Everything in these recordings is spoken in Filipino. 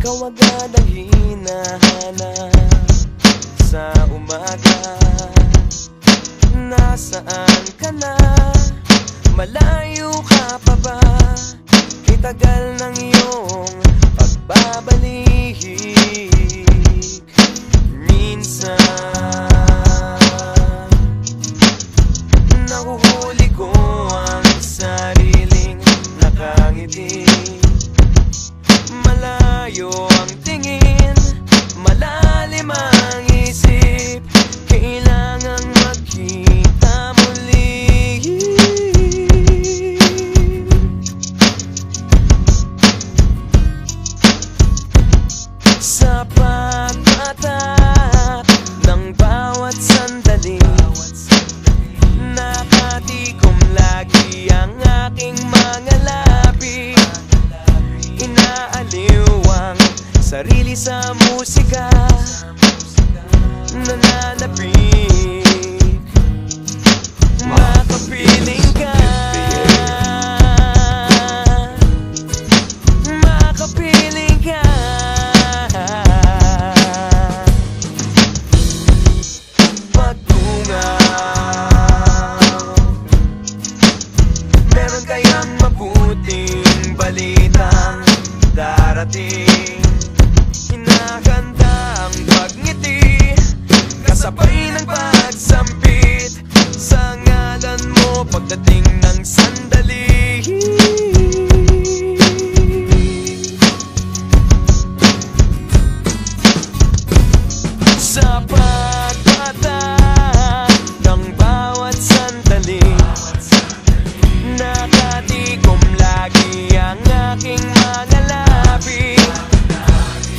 Ikaw agad ang hinahanap sa umaga. Nasaan ka na? Malayo ka pa ba? Itagal ng iyong pagbabalik. Minsan nahuhuli ko ang sariling nakangiti. Malayo ang tingin, malalim ang isip. Kailangang magkita muli. Sa pagpatak ng bawat sandali, nakatikom lagi ang aking mga labi. Inaaliw ang sarili sa musika, nananapik, makapiling ka, makapiling ka. Pagtungaw, meron kayang mabuting balitang darating. Hinahanda ang pagngiti, kasabay ng pagsampit sa ngalan mo pagdating ng sandali. Sa pagpatak ng bawat sandali, nakatikom lagi ang aking mga labi.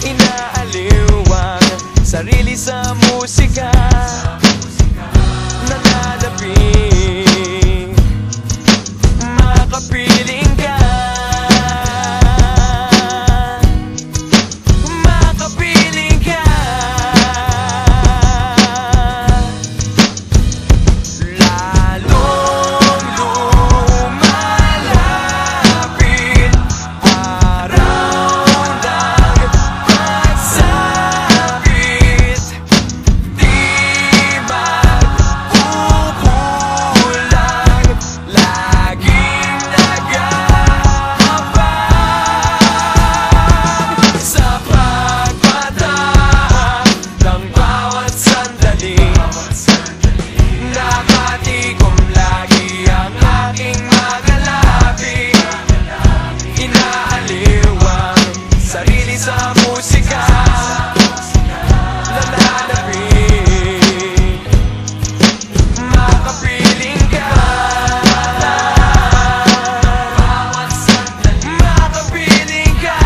Inaaliw ang sarili sa musika, nananapik, makapiling ka, makapiling ka. Lalong lumalapit araw ng pagsapit, di magkukulang, laging nag-aabang. Sa pagpatak ng bawat sandali, nakatikom lagi ang aking mga labi. Inaaliw ang sarili sa musika, nananapik, makapiling ka, makapiling ka,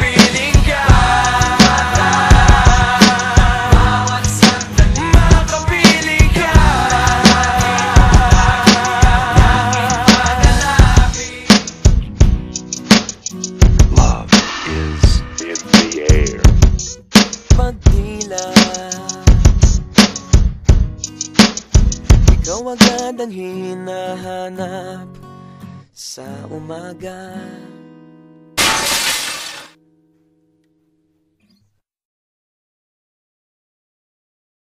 makapiling ka, makapiling ka. Love is in the air. Pagdila, ikaw agad ang hinahanap sa umaga.